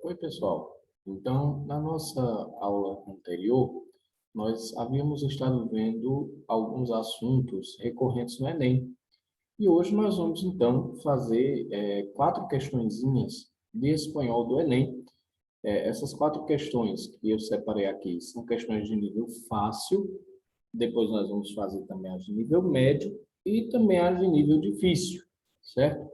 Oi, pessoal. Então, na nossa aula anterior, nós havíamos estado vendo alguns assuntos recorrentes no Enem. E hoje nós vamos, então, fazer quatro questõezinhas de espanhol do Enem. Essas quatro questões que eu separei aqui são questões de nível fácil, depois nós vamos fazer também as de nível médio e também as de nível difícil, certo?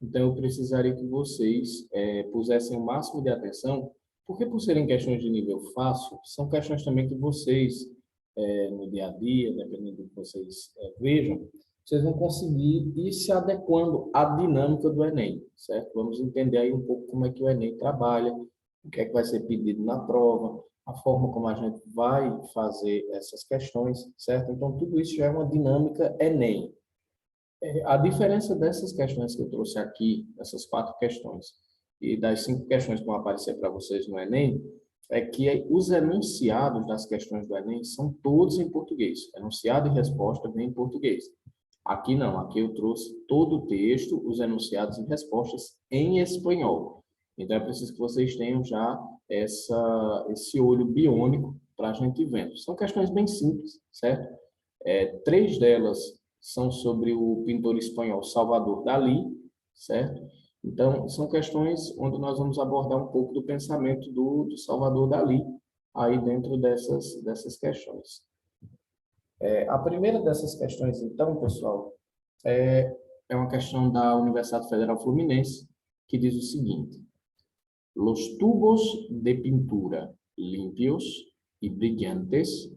Então, eu precisaria que vocês pusessem o máximo de atenção, porque por serem questões de nível fácil, são questões também que vocês, no dia a dia, dependendo do que vocês vejam, vocês vão conseguir ir se adequando à dinâmica do Enem, certo? Vamos entender aí um pouco como é que o Enem trabalha, o que é que vai ser pedido na prova, a forma como a gente vai fazer essas questões, certo? Então, tudo isso já é uma dinâmica Enem. A diferença dessas questões que eu trouxe aqui, essas quatro questões, e das cinco questões que vão aparecer para vocês no Enem, é que os enunciados das questões do Enem são todos em português. Enunciado e resposta vem em português. Aqui não, aqui eu trouxe todo o texto, os enunciados e respostas em espanhol. Então é preciso que vocês tenham já esse olho biônico para a gente vendo. São questões bem simples, certo? Três delas são sobre o pintor espanhol Salvador Dalí, certo? Então, são questões onde nós vamos abordar um pouco do pensamento do Salvador Dalí aí dentro dessas questões. A primeira dessas questões, então, pessoal, é uma questão da Universidade Federal Fluminense, que diz o seguinte: Los tubos de pintura limpios y brillantes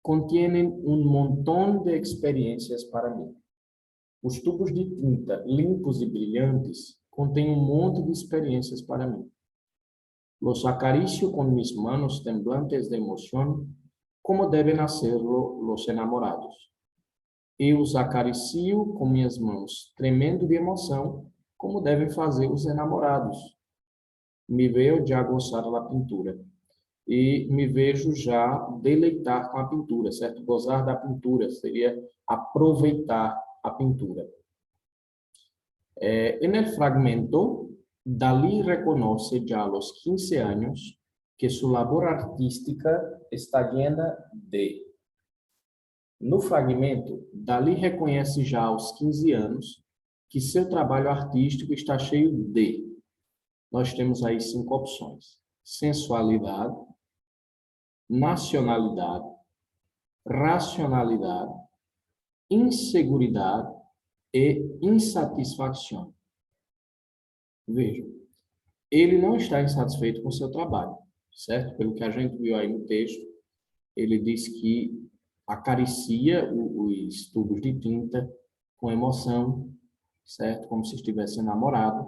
contienen un montón de experiencias para mí. Os tubos de tinta limpos e brilhantes contêm um monte de experiências para mim. Los acaricio con mis manos temblantes de emoción, como deben hacerlo los enamorados. Eu os acaricio com minhas mãos tremendo de emoção, como devem fazer os enamorados. Me vejo já gozar da pintura. E me vejo já deleitar com a pintura, certo? Gozar da pintura seria aproveitar a pintura. En el fragmento, Dalí reconoce ya a los 15 años que su labor artística está llena de. No fragmento, Dalí reconhece já aos 15 anos que seu trabalho artístico está cheio de. Nós temos aí cinco opções: sensualidade, nacionalidade, racionalidade, inseguridade e insatisfação. Vejam, ele não está insatisfeito com seu trabalho, certo? Pelo que a gente viu aí no texto, ele diz que acaricia os tubos de tinta com emoção, certo? Como se estivesse namorado,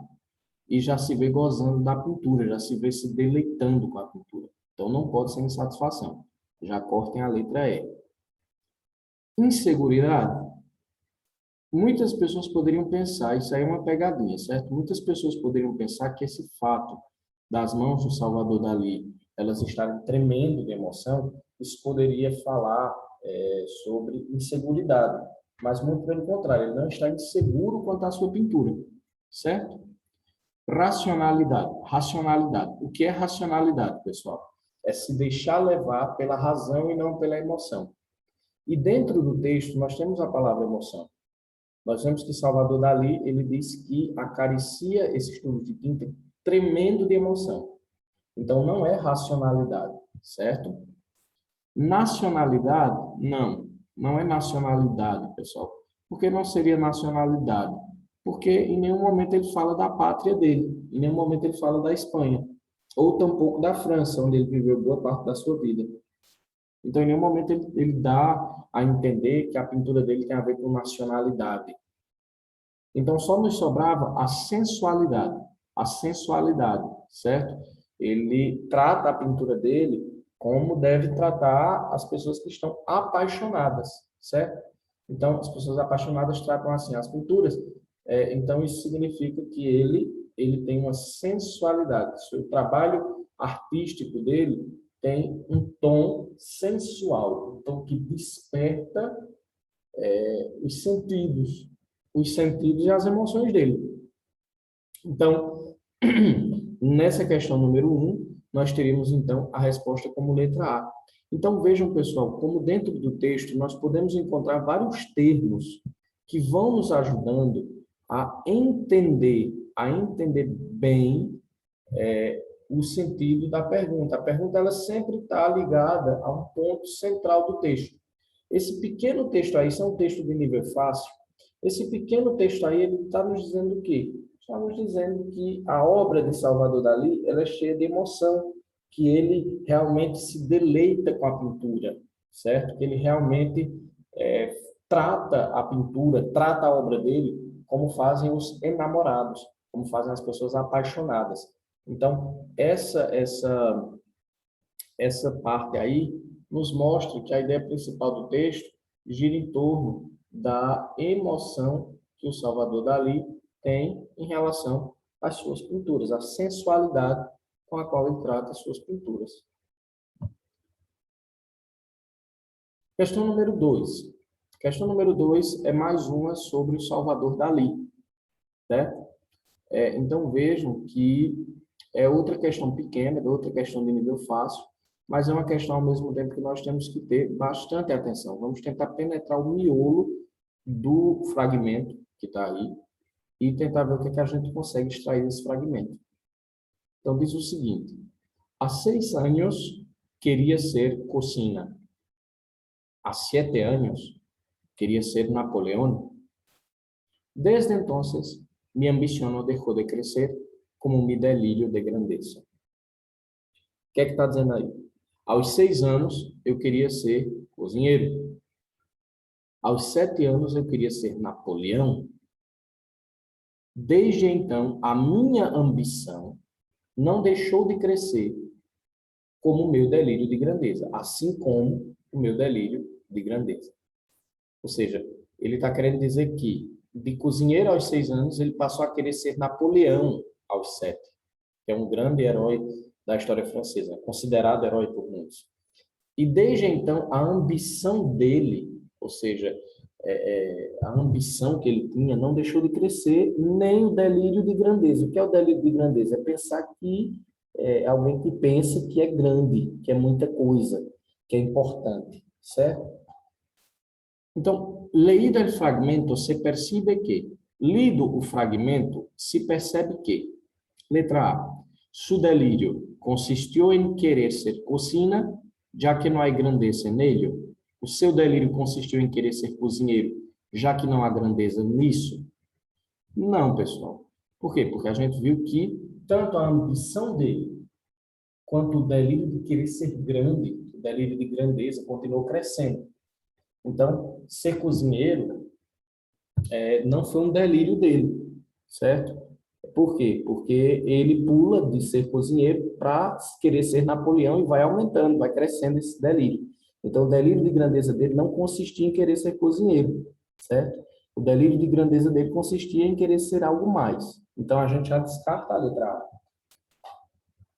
e já se vê gozando da pintura, já se vê se deleitando com a pintura. Então, não pode ser insatisfação. Já cortem a letra E. Inseguridade. Muitas pessoas poderiam pensar, isso aí é uma pegadinha, certo? Muitas pessoas poderiam pensar que esse fato das mãos do Salvador Dalí, elas estarem tremendo de emoção, isso poderia falar sobre inseguridade. Mas muito pelo contrário, ele não está inseguro quanto à sua pintura, certo? Racionalidade. Racionalidade. O que é racionalidade, pessoal? É se deixar levar pela razão e não pela emoção. E dentro do texto nós temos a palavra emoção. Nós vemos que Salvador Dalí, ele diz que acaricia esses tubos de tinta tremendo de emoção. Então, não é racionalidade, certo? Nacionalidade, não. Não é nacionalidade, pessoal. Por que não seria nacionalidade? Porque em nenhum momento ele fala da pátria dele. Em nenhum momento ele fala da Espanha. Ou tampouco da França, onde ele viveu boa parte da sua vida. Então, em nenhum momento ele dá a entender que a pintura dele tem a ver com nacionalidade. Então, só nos sobrava a sensualidade, certo? Ele trata a pintura dele como deve tratar as pessoas que estão apaixonadas, certo? Então, as pessoas apaixonadas tratam assim as pinturas. Então, isso significa que ele tem uma sensualidade. O trabalho artístico dele tem um tom sensual, um tom que desperta os sentidos e as emoções dele. Então, nessa questão número 1, nós teríamos, então, a resposta como letra A. Então, vejam, pessoal, como dentro do texto nós podemos encontrar vários termos que vão nos ajudando a entender bem o sentido da pergunta. A pergunta ela sempre está ligada a um ponto central do texto. Esse pequeno texto aí, isso é um texto de nível fácil. Esse pequeno texto aí, ele está nos dizendo o quê? Está nos dizendo que a obra de Salvador Dalí ela é cheia de emoção, que ele realmente se deleita com a pintura, certo? Que ele realmente trata a pintura, trata a obra dele como fazem os enamorados, como fazem as pessoas apaixonadas. Então, essa parte aí nos mostra que a ideia principal do texto gira em torno da emoção que o Salvador Dalí tem em relação às suas pinturas, a sensualidade com a qual ele trata as suas pinturas. Questão número 2. Questão número 2 é mais uma sobre o Salvador Dalí, certo? Então vejam que é outra questão pequena, é outra questão de nível fácil, mas é uma questão ao mesmo tempo que nós temos que ter bastante atenção. Vamos tentar penetrar o miolo do fragmento que está aí e tentar ver o que a gente consegue extrair desse fragmento. Então diz o seguinte: há 6 anos queria ser cocina. Há 7 anos quería ser Napoleón. Desde entonces, mi ambición no dejó de crecer como mi delirio de grandeza. O que é que está dizendo aí? Aos 6 anos, eu queria ser cozinheiro. Aos 7 anos, eu queria ser Napoleão. Desde então, a minha ambição não deixou de crescer como o meu delírio de grandeza, assim como o meu delírio de grandeza. Ou seja, ele está querendo dizer que, de cozinheiro aos 6 anos, ele passou a querer ser Napoleão aos 7, que é um grande herói da história francesa, considerado herói por muitos. E desde então, a ambição dele, ou seja, a ambição que ele tinha, não deixou de crescer, nem o delírio de grandeza. O que é o delírio de grandeza? É pensar que é alguém que pensa que é grande, que é muita coisa, que é importante, certo? Então, leído o fragmento, se percebe que, lido o fragmento, se percebe que, letra A, su delírio consistiu em querer ser cocina, já que não há grandeza nele. O seu delírio consistiu em querer ser cozinheiro, já que não há grandeza nisso? Não, pessoal. Por quê? Porque a gente viu que tanto a ambição dele, quanto o delírio de querer ser grande, o delírio de grandeza, continuou crescendo. Então, ser cozinheiro não foi um delírio dele, certo? Por quê? Porque ele pula de ser cozinheiro para querer ser Napoleão e vai aumentando, vai crescendo esse delírio. Então, o delírio de grandeza dele não consistia em querer ser cozinheiro, certo? O delírio de grandeza dele consistia em querer ser algo mais. Então, a gente já descarta a letra A.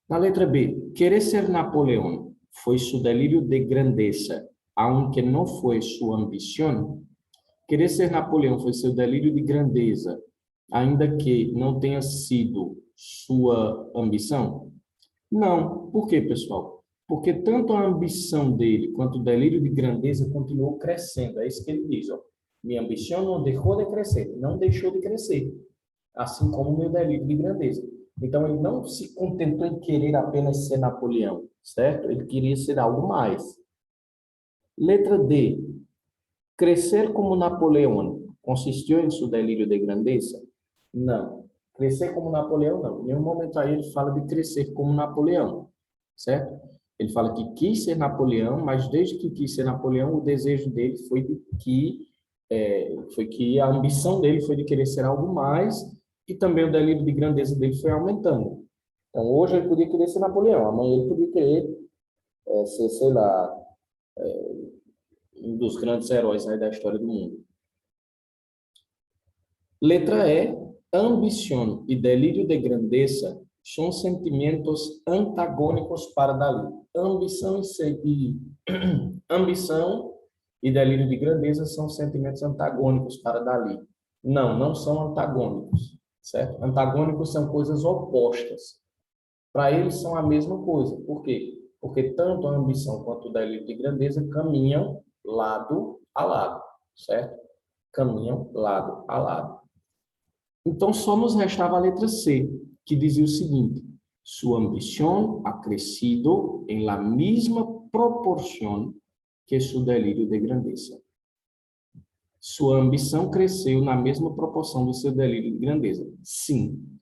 Na letra B, querer ser Napoleão foi seu delírio de grandeza, aunque não foi sua ambição. Querer ser Napoleão foi seu delírio de grandeza, ainda que não tenha sido sua ambição? Não. Por quê, pessoal? Porque tanto a ambição dele quanto o delírio de grandeza continuou crescendo. É isso que ele diz, ó. Minha ambição não deixou de crescer, não deixou de crescer, assim como o meu delírio de grandeza. Então, ele não se contentou em querer apenas ser Napoleão, certo? Ele queria ser algo mais. Letra D. Crescer como Napoleão consistiu em seu delírio de grandeza? Não. Crescer como Napoleão, não. Em nenhum momento aí ele fala de crescer como Napoleão, certo? Ele fala que quis ser Napoleão, mas desde que quis ser Napoleão, o desejo dele foi que a ambição dele foi de querer ser algo mais e também o delírio de grandeza dele foi aumentando. Então, hoje ele podia querer ser Napoleão, amanhã ele podia querer ser, sei lá, um dos grandes heróis, né, da história do mundo. Letra E, ambição e delírio de grandeza são sentimentos antagônicos para Dalí. Ambição e delírio de grandeza são sentimentos antagônicos para Dalí. Não, não são antagônicos, certo? Antagônicos são coisas opostas. Para eles são a mesma coisa. Por quê? Porque tanto a ambição quanto o delírio de grandeza caminham lado a lado, certo? Caminham lado a lado. Então, só nos restava a letra C, que dizia o seguinte: su ambición ha crecido en la misma proporción que su delirio de grandeza. Sua ambição cresceu na mesma proporção do seu delírio de grandeza. Sim.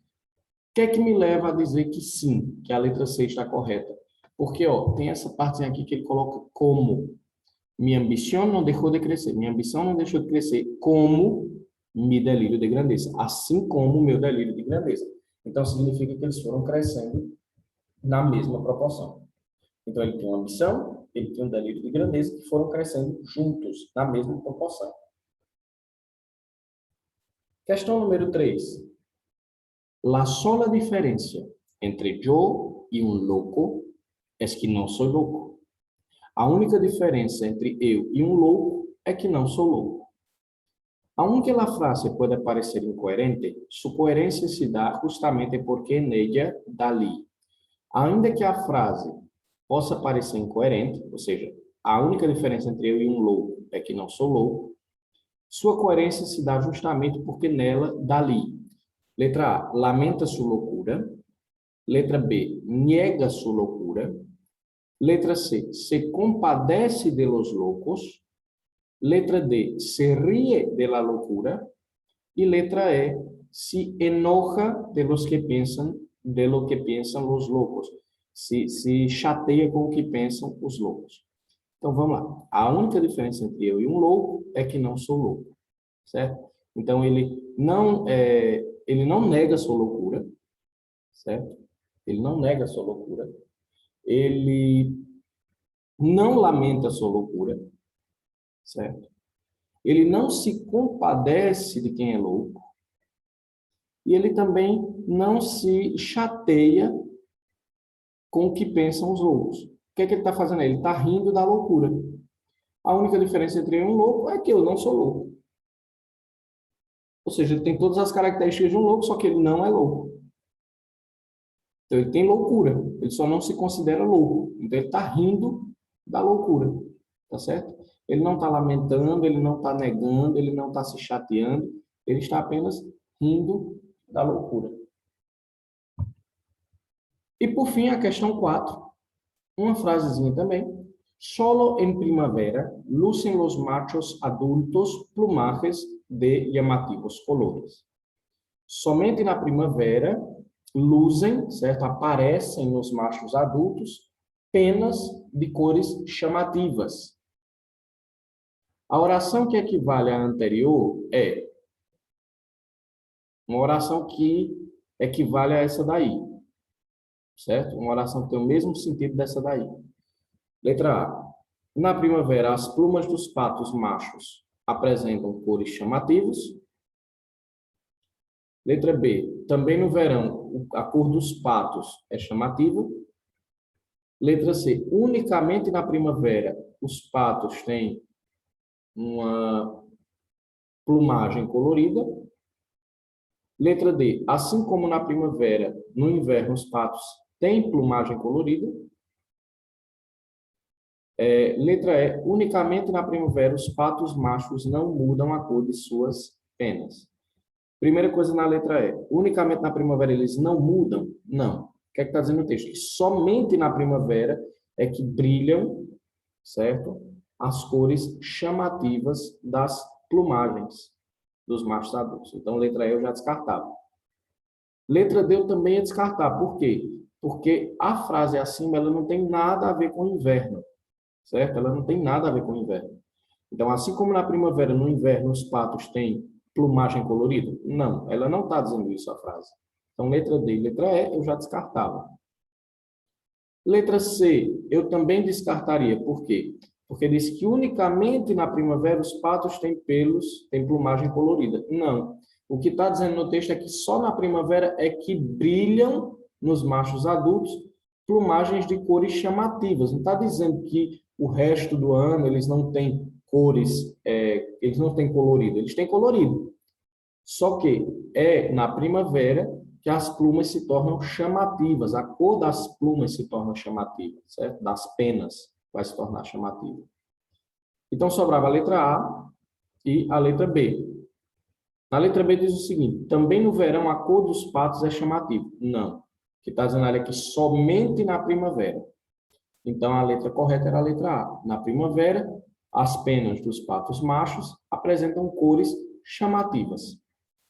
O que é que me leva a dizer que sim, que a letra C está correta? Porque, ó, tem essa parte aqui que ele coloca como. Minha ambição não deixou de crescer. Minha ambição não deixou de crescer como meu delírio de grandeza. Assim como o meu delírio de grandeza. Então, significa que eles foram crescendo na mesma proporção. Então, ele tem uma ambição, ele tem um delírio de grandeza que foram crescendo juntos, na mesma proporção. Questão número 3. La sola diferencia entre yo y un loco es que no soy loco. A única diferença entre eu e um louco é que não sou louco. Aunque la frase pueda parecer incoherente, su coherencia se dá justamente porque en ella da li. Ainda que a frase possa parecer incoerente, ou seja, a única diferença entre eu e um louco é que não sou louco, sua coerência se dá justamente porque nela dá li. Letra A, lamenta sua loucura. Letra B, niega sua loucura. Letra C, se compadece de los locos. Letra D, se ríe de la locura. Y letra E, se enoja de los que piensan, de lo que piensan los locos. Se chateia com o que pensam os loucos. Então, vamos lá. A única diferença entre eu e um louco é que não sou louco, certo? Então, ele não nega sua loucura, certo? Ele não nega sua loucura. Ele não lamenta sua loucura, certo? Ele não se compadece de quem é louco. E ele também não se chateia com o que pensam os loucos. O que é que ele está fazendo aí? Ele está rindo da loucura. A única diferença entre eu e um louco é que eu não sou louco. Ou seja, ele tem todas as características de um louco, só que ele não é louco. Então, ele tem loucura. Ele só não se considera louco. Então, ele está rindo da loucura. Tá certo? Ele não está lamentando, ele não está negando, ele não está se chateando. Ele está apenas rindo da loucura. E, por fim, a questão 4. Uma frasezinha também. Solo en primavera lucen los machos adultos plumajes de llamativos colores. Somente na primavera luzem, certo? Aparecem nos machos adultos penas de cores chamativas. A oração que equivale à anterior é uma oração que equivale a essa daí, certo? Uma oração que tem o mesmo sentido dessa daí. Letra A. Na primavera, as plumas dos patos machos apresentam cores chamativas. Letra B. Também no verão, a cor dos patos é chamativa. Letra C. Unicamente na primavera, os patos têm uma plumagem colorida. Letra D. Assim como na primavera, no inverno os patos têm plumagem colorida. Letra E. Unicamente na primavera, os patos machos não mudam a cor de suas penas. Primeira coisa na letra E. Unicamente na primavera eles não mudam? Não. O que é que está dizendo no texto? Que somente na primavera é que brilham, certo? As cores chamativas das plumagens dos machos adultos. Então, letra E eu já descartava. Letra D eu também ia descartar. Por quê? Porque a frase acima ela não tem nada a ver com inverno. Certo? Ela não tem nada a ver com o inverno. Então, assim como na primavera, no inverno, os patos têm plumagem colorida? Não, ela não está dizendo isso a frase. Então, letra D e letra E, eu já descartava. Letra C, eu também descartaria. Por quê? Porque diz que unicamente na primavera os patos têm pelos, têm plumagem colorida. Não. O que está dizendo no texto é que só na primavera é que brilham nos machos adultos plumagens de cores chamativas. Não está dizendo que o resto do ano eles não têm cores, eles não têm colorido, eles têm colorido. Só que é na primavera que as plumas se tornam chamativas, a cor das plumas se torna chamativa, certo? Das penas vai se tornar chamativa. Então, sobrava a letra A e a letra B. Na letra B diz o seguinte: também no verão a cor dos patos é chamativa. Não. O que está dizendo ali é que somente na primavera. Então, a letra correta era a letra A. Na primavera, as penas dos patos machos apresentam cores chamativas.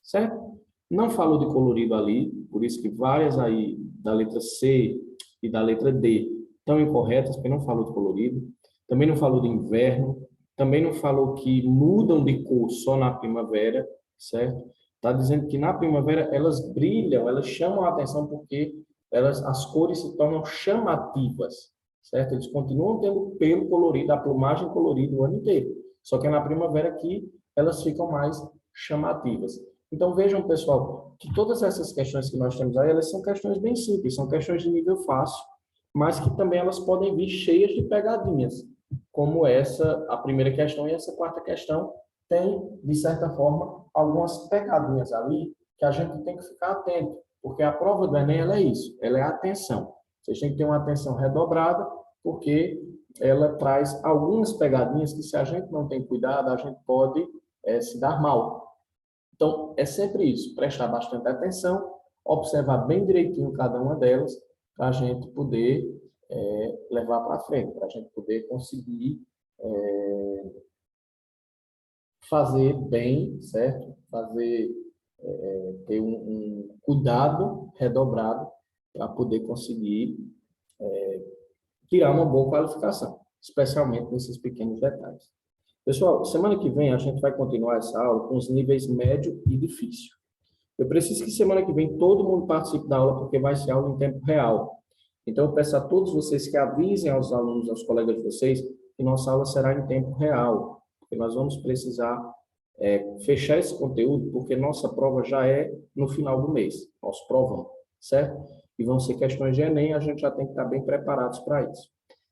Certo? Não falou de colorido ali, por isso que várias aí da letra C e da letra D estão incorretas, porque não falou de colorido. Também não falou de inverno. Também não falou que mudam de cor só na primavera, certo? Está dizendo que na primavera elas brilham, elas chamam a atenção porque as cores se tornam chamativas, certo? Eles continuam tendo pelo colorido, a plumagem colorida o ano inteiro. Só que é na primavera que elas ficam mais chamativas. Então vejam, pessoal, que todas essas questões que nós temos aí, elas são questões bem simples, são questões de nível fácil, mas que também elas podem vir cheias de pegadinhas, como essa, a primeira questão e essa quarta questão, tem, de certa forma, algumas pegadinhas ali que a gente tem que ficar atento, porque a prova do Enem, ela é isso, ela é a atenção. Vocês têm que ter uma atenção redobrada, porque ela traz algumas pegadinhas que, se a gente não tem cuidado, a gente pode se dar mal. Então, é sempre isso, prestar bastante atenção, observar bem direitinho cada uma delas, para a gente poder levar para frente, para a gente poder conseguir fazer bem, certo? Ter um cuidado redobrado para poder conseguir tirar uma boa qualificação, especialmente nesses pequenos detalhes. Pessoal, semana que vem a gente vai continuar essa aula com os níveis médio e difícil. Eu preciso que semana que vem todo mundo participe da aula, porque vai ser aula em tempo real. Então, eu peço a todos vocês que avisem aos alunos, aos colegas de vocês, que nossa aula será em tempo real, porque nós vamos precisar fechar esse conteúdo, porque nossa prova já é no final do mês, nosso provão, certo? E vão ser questões de Enem, a gente já tem que estar bem preparados para isso.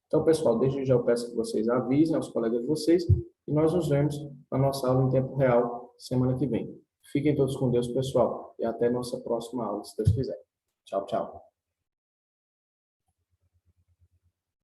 Então, pessoal, desde já eu peço que vocês avisem aos colegas de vocês e nós nos vemos na nossa aula em tempo real semana que vem. Fiquem todos com Deus, pessoal, e até nossa próxima aula, se Deus quiser. Tchau, tchau.